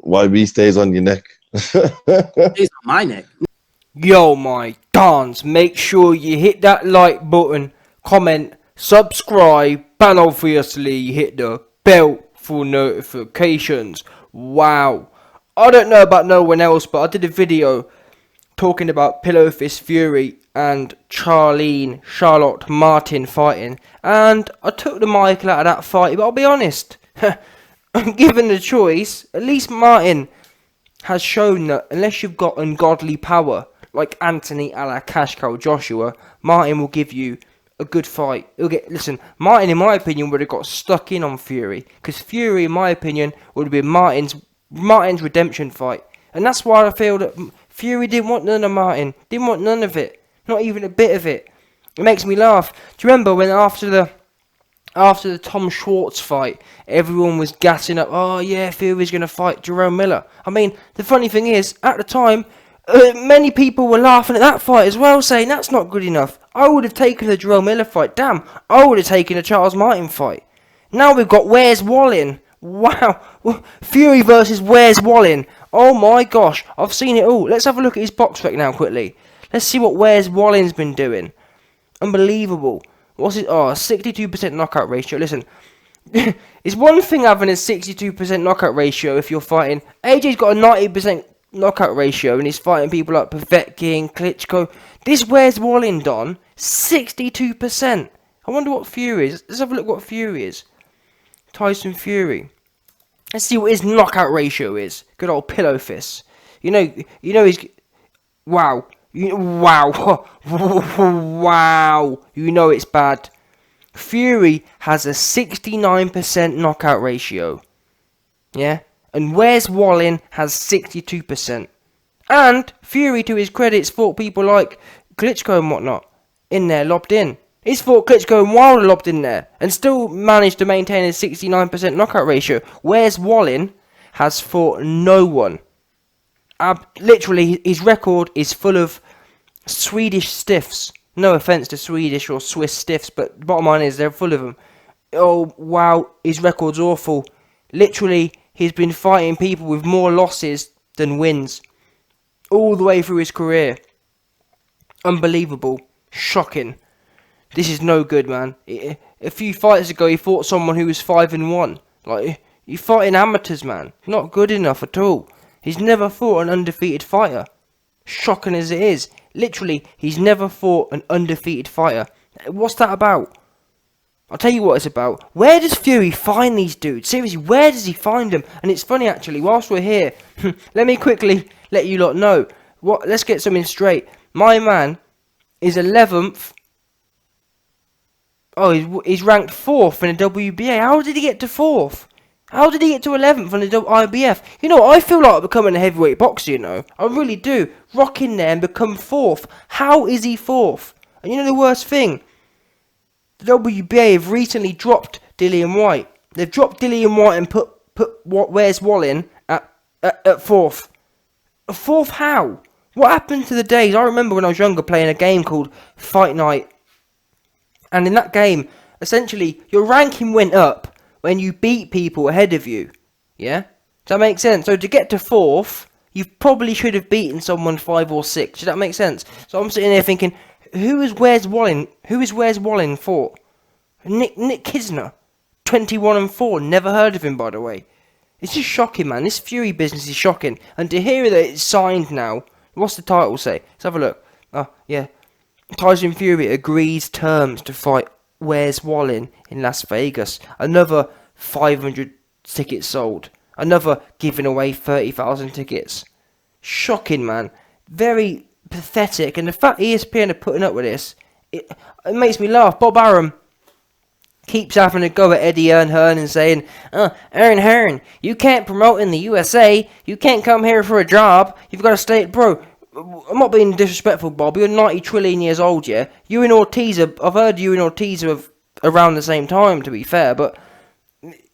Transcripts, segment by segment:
YB stays on your neck. It's on my neck. Yo, my dons, make sure you hit that like button, comment, subscribe, and obviously hit the bell for notifications. Wow. I don't know about no one else, but I did a video talking about Pillow Fist Fury and Charlotte Martin fighting, and I took the Michael out of that fight, but I'll be honest, given the choice, at least Martin has shown that unless you've got ungodly power, like Anthony a la Cash Cow Joshua, Martin will give you a good fight. Listen, Martin, in my opinion, would have got stuck in on Fury, because Fury, in my opinion, would have been Martin's redemption fight, and that's why I feel that Fury didn't want none of Martin, didn't want none of it, not even a bit of it. It makes me laugh. Do you remember when after the Tom Schwartz fight, everyone was gassing up, oh yeah, Fury's going to fight Jerome Miller. I mean, the funny thing is, at the time, many people were laughing at that fight as well, saying that's not good enough. I would have taken the Jerome Miller fight. Damn, I would have taken the Charles Martin fight. Now we've got Where's Wallin? Wow, Fury versus Where's Wallin? Oh my gosh, I've seen it all. Let's have a look at his box spec now quickly. Let's see what Where's Wallin's been doing. Unbelievable. What's it? Oh, 62% knockout ratio. Listen, it's one thing having a 62% knockout ratio if you're fighting. AJ's got a 90% knockout ratio and he's fighting people like Povetkin, Klitschko. This Where's Wallin done 62%. I wonder what Fury is. Let's have a look what Fury is. Tyson Fury. Let's see what his knockout ratio is. Good old Pillow Fist. You know he's... Wow. Wow. Wow. You know it's bad. Fury has a 69% knockout ratio. Yeah? And Where's Wallin has 62%. And Fury, to his credit, fought people like Klitschko and whatnot in there, lobbed in. He's fought Klitschko and Wilder lobbed in there, and still managed to maintain a 69% knockout ratio. Where's Wallin has fought no one. Literally, his record is full of Swedish stiffs. No offense to Swedish or Swiss stiffs, but bottom line is they're full of them. Oh, wow, his record's awful. Literally, he's been fighting people with more losses than wins. All the way through his career. Unbelievable. Shocking. This is no good, man. A few fights ago, he fought someone who was 5-1. Like, you fighting amateurs, man. Not good enough at all. He's never fought an undefeated fighter. Shocking as it is. Literally, he's never fought an undefeated fighter. What's that about? I'll tell you what it's about. Where does Fury find these dudes? Seriously, where does he find them? And it's funny, actually, whilst we're here, let me quickly let you lot know. Let's get something straight. My man is 11th. Oh, he's ranked 4th in the WBA. How did he get to 4th? How did he get to 11th on the IBF? You know, I feel like becoming a heavyweight boxer, you know. I really do. Rock in there and become 4th. How is he 4th? And you know the worst thing? The WBA have recently dropped Dillian White. They've dropped Dillian White and put Where's Wallin at 4th. 4th how? What happened to the days? I remember when I was younger playing a game called Fight Night. And in that game, essentially, your ranking went up when you beat people ahead of you. Yeah? Does that make sense? So to get to 4th, you probably should have beaten someone 5 or 6. Does that make sense? So I'm sitting there thinking, who is Where's Wallin? Who is Where's Wallin for? Nick Kisner. 21-4. Never heard of him, by the way. It's just shocking, man. This Fury business is shocking. And to hear that it's signed now, what's the title say? Let's have a look. Oh, yeah. Tyson Fury agrees terms to fight Where's Wallin in Las Vegas. Another 500 tickets sold. Another giving away 30,000 tickets. Shocking, man. Very pathetic. And the fact ESPN are putting up with this, it makes me laugh. Bob Arum keeps having a go at Eddie Hearn and saying, Hearn, you can't promote in the USA. You can't come here for a job. You've got to stay... Bro, I'm not being disrespectful, Bob. You're 90 trillion years old, yeah? You and Ortiz, I've heard you and Ortiz are around the same time, to be fair, but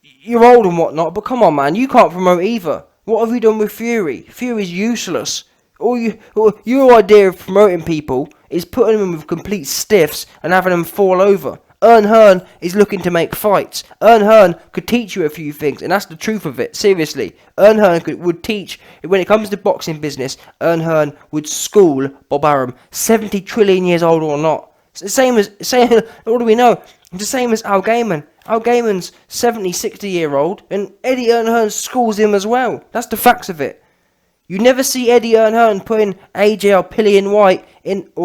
you're old and whatnot, but come on, man, you can't promote either. What have you done with Fury? Fury's useless. Your idea of promoting people is putting them with complete stiffs and having them fall over. Ern Hearn is looking to make fights. Ern Hearn could teach you a few things, and that's the truth of it. Seriously, Ern Hearn would teach, when it comes to boxing business, Ern Hearn would school Bob Arum, 70 trillion years old or not. It's the same, what do we know? It's the same as Al Gaiman. Al Gaiman's 70, 60-year-old, and Eddie Ern Hearn schools him as well. That's the facts of it. You never see Eddie Ern Hearn putting AJ or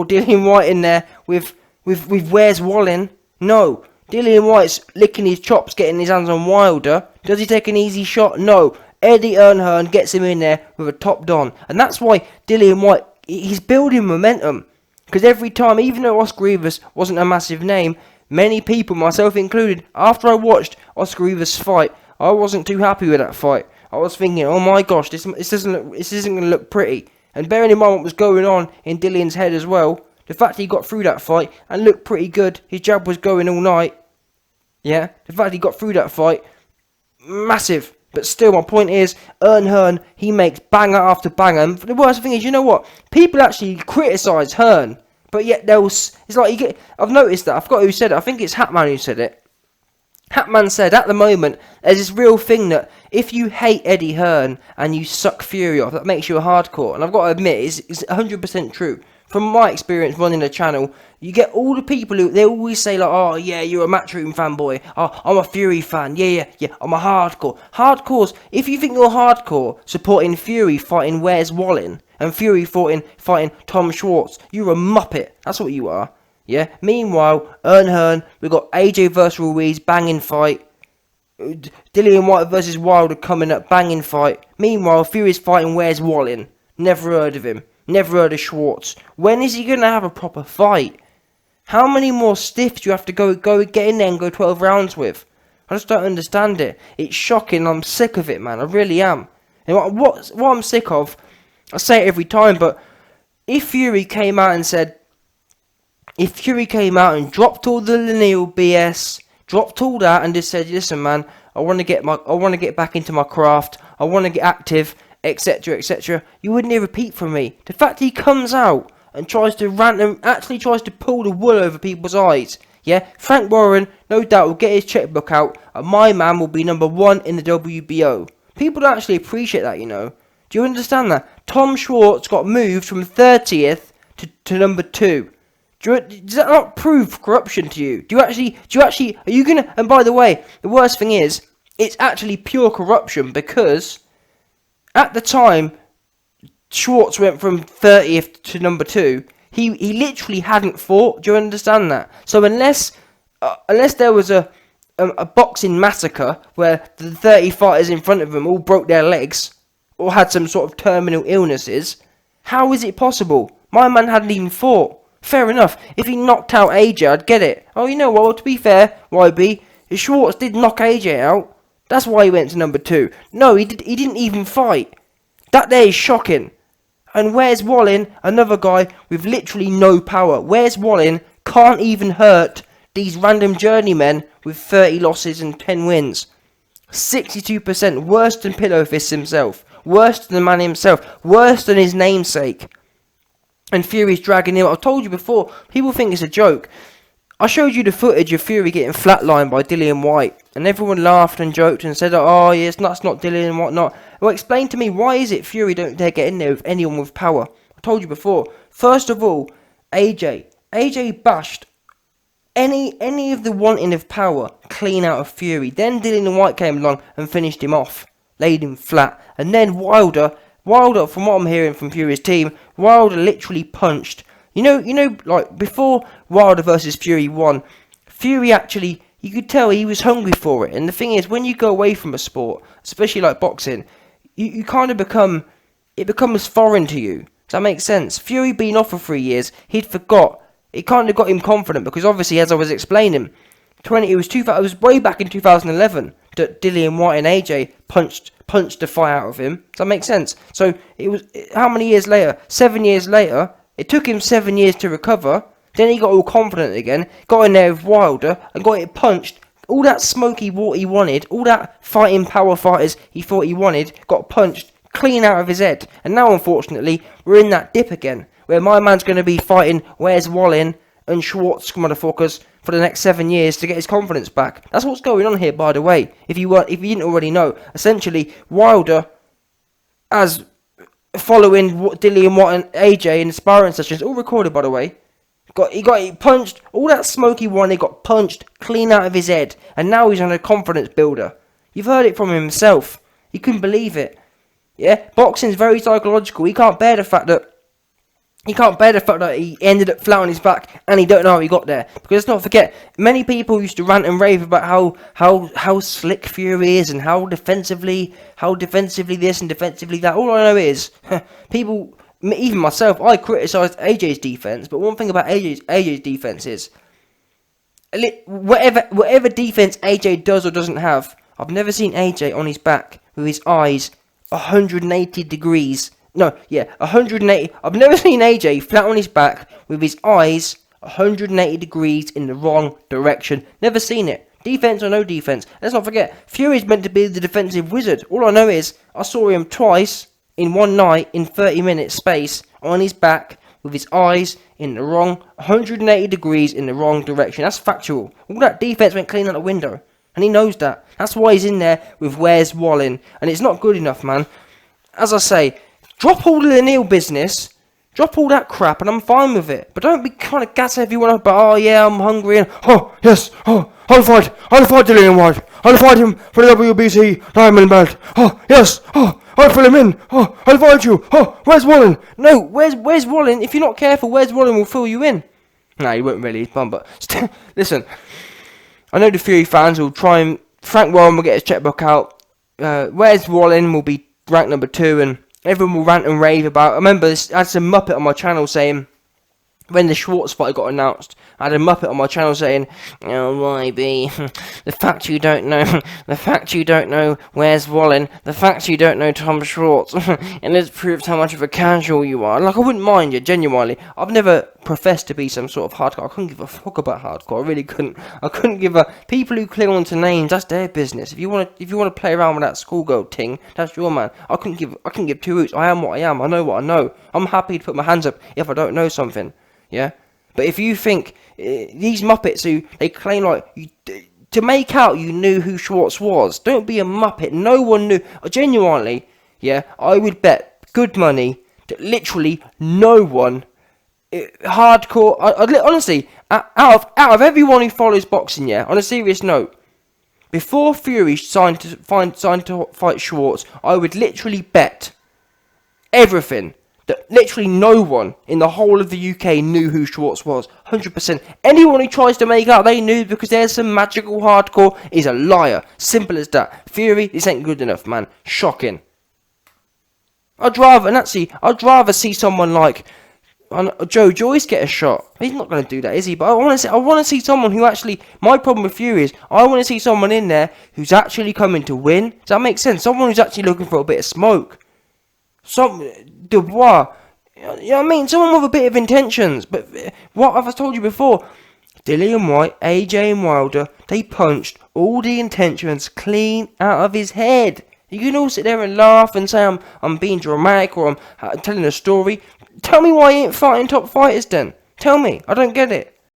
Dillian White in there with Where's Wallin? No. Dillian White's licking his chops, getting his hands on Wilder. Does he take an easy shot? No. Eddie Ern Hearn gets him in there with a top don. And that's why Dillian White, he's building momentum. Because every time, even though Oscar Rivas wasn't a massive name, many people, myself included, after I watched Oscar Rivas' fight, I wasn't too happy with that fight. I was thinking, oh my gosh, this isn't going to look pretty. And bearing in mind what was going on in Dillian's head as well, the fact he got through that fight and looked pretty good, his jab was going all night. Yeah, the fact he got through that fight, massive. But still, my point is, Ern Hearn, he makes banger after banger. And the worst thing is, you know what? People actually criticise Hearn, but yet it's like I've noticed that. I forgot who said it. I think it's Hatman who said it. Hatman said, at the moment, there's this real thing that if you hate Eddie Hearn and you suck Fury off, that makes you a hardcore. And I've got to admit, it's 100% true. From my experience running the channel, you get all the people who, they always say like, oh yeah, you're a Matchroom fanboy. Oh, I'm a Fury fan. Yeah, I'm a hardcore. Hardcores, if you think you're hardcore, supporting Fury fighting Where's Wallin, and Fury fighting Tom Schwartz, you're a muppet. That's what you are. Yeah. Meanwhile, Ern Hearn, we've got AJ versus Ruiz, banging fight. Dillian White versus Wilder coming up, banging fight. Meanwhile, Fury's fighting Where's Wallin. Never heard of him. Never heard of Schwartz. When is he going to have a proper fight? How many more stiffs do you have to go get in there and go 12 rounds with? I just don't understand it. It's shocking. I'm sick of it, man. I really am. And what I'm sick of, I say it every time, but if Fury came out and dropped all the lineal BS, dropped all that, and just said, "Listen, man, I want to get back into my craft. I want to get active, etc., etc." You wouldn't hear a peep from me. The fact he comes out and tries to pull the wool over people's eyes. Yeah, Frank Warren, no doubt, will get his checkbook out, and my man will be number 1 in the WBO. People don't actually appreciate that, you know. Do you understand that? Tom Schwartz got moved from 30th to number 2. Does that not prove corruption to you? Are you gonna, and by the way, the worst thing is, it's actually pure corruption, because at the time Schwartz went from 30th to number 2, he literally hadn't fought. Do you understand that? So unless there was a boxing massacre where the 30 fighters in front of him all broke their legs or had some sort of terminal illnesses, how is it possible? My man hadn't even fought. Fair enough. If he knocked out AJ, I'd get it. Oh, you know what? Well, to be fair, YB, Schwartz did knock AJ out. That's why he went to number 2. No, he didn't even fight. That there is shocking. And Where's Wallin? Another guy with literally no power. Where's Wallin can't even hurt these random journeymen with 30 losses and 10 wins. 62%. Worse than Pillow Fist himself. Worse than the man himself. Worse than his namesake. And Fury's dragging him. I've told you before, people think it's a joke. I showed you the footage of Fury getting flatlined by Dillian White, and everyone laughed and joked and said, "Oh yes, that's not Dillian and whatnot." Well, explain to me, why is it Fury don't dare get in there with anyone with power? I told you before. First of all, AJ bashed any of the wanting of power clean out of Fury. Then Dillian White came along and finished him off, laid him flat, and then Wilder, from what I'm hearing from Fury's team, Wilder literally punched. You know, like before Wilder versus Fury won, Fury actually, you could tell he was hungry for it. And the thing is, when you go away from a sport, especially like boxing, you kind of it becomes foreign to you. Does that make sense? Fury being off for 3 years, he'd forgot. It kind of got him confident because obviously, as I was explaining, it was way back in 2011 that Dillian White and AJ punched the fire out of him. Does that make sense? So it was, how many years later? 7 years later. It took him 7 years to recover. Then he got all confident again. Got in there with Wilder and got it punched. All that smoky water he wanted, all that fighting power fighters he thought he wanted, got punched clean out of his head. And now, unfortunately, we're in that dip again, where my man's going to be fighting Where's Wallin and Schwartz, motherfuckers, for the next 7 years to get his confidence back. That's what's going on here, by the way. If you didn't already know, essentially Wilder, as following Dillian White and AJ in the sparring sessions, all recorded by the way, he got punched. All that smoke he won, he got punched clean out of his head, and now he's on a confidence builder. You've heard it from him himself. He couldn't believe it. Yeah, boxing's very psychological. He can't bear the fact that he ended up flat on his back and he don't know how he got there. Because let's not forget, many people used to rant and rave about how slick Fury is and how defensively this and defensively that. All I know is, people, even myself, I criticised AJ's defence, but one thing about AJ's defence is, whatever defence AJ does or doesn't have, I've never seen AJ on his back with his eyes 180 degrees. 180. I've never seen AJ flat on his back with his eyes 180 degrees in the wrong direction. Never seen it. Defense or no defense. Let's not forget, Fury's meant to be the defensive wizard. All I know is, I saw him twice in one night in 30 minutes space on his back with his eyes in the wrong 180 degrees in the wrong direction. That's factual. All that defense went clean out the window. And he knows that. That's why he's in there with Where's Wallin. And it's not good enough, man. As I say, drop all the Neil business, drop all that crap, and I'm fine with it. But don't be kind of gas everyone up about, oh yeah, I'm hungry, and oh yes, oh, I'll fight Dillian White, I'll fight him for the WBC diamond belt, oh yes, oh, I'll fill him in, oh, I'll fight you, oh, where's Wallin? No, where's Wallin? If you're not careful, where's Wallin will fill you in. No, he won't really, he's bum, but listen, I know the Fury fans will try and, Frank Warren will get his checkbook out, Where's Wallin will be ranked number 2, and everyone will rant and rave about. I remember I had some Muppet on my channel saying, when the Schwartz fight got announced, I had a Muppet on my channel saying, oh YB, the fact you don't know Where's Wallin, the fact you don't know Tom Schwartz, and this proves how much of a casual you are. Like, I wouldn't mind you, genuinely. I've never professed to be some sort of hardcore. I couldn't give a fuck about hardcore. I really couldn't. I couldn't give a... People who cling on to names, that's their business. If you want to play around with that schoolgirl ting, that's your man. I couldn't give two hoots. I am what I am. I know what I know. I'm happy to put my hands up if I don't know something. Yeah? But if you think these Muppets who they claim like to make out you knew who Schwartz was, don't be a Muppet. No one knew. Genuinely, yeah, I would bet good money that literally no one, hardcore. Honestly, out of everyone who follows boxing, yeah. On a serious note, before Fury signed to fight Schwartz, I would literally bet everything that literally no one in the whole of the UK knew who Schwartz was. 100%. Anyone who tries to make out they knew because there's some magical hardcore is a liar. Simple as that. Fury, this ain't good enough, man. Shocking. I'd rather see someone like Joe Joyce get a shot. He's not going to do that, is he? But I want to see someone who actually... My problem with Fury is, I want to see someone in there who's actually coming to win. Does that make sense? Someone who's actually looking for a bit of smoke. Dubois, you know what I mean? Someone with a bit of intentions. But what I've told you before, Dillian White, AJ and Wilder, they punched all the intentions clean out of his head. You can all sit there and laugh and say I'm being dramatic or I'm telling a story. Tell me why he ain't fighting top fighters then. Tell me. I don't get it.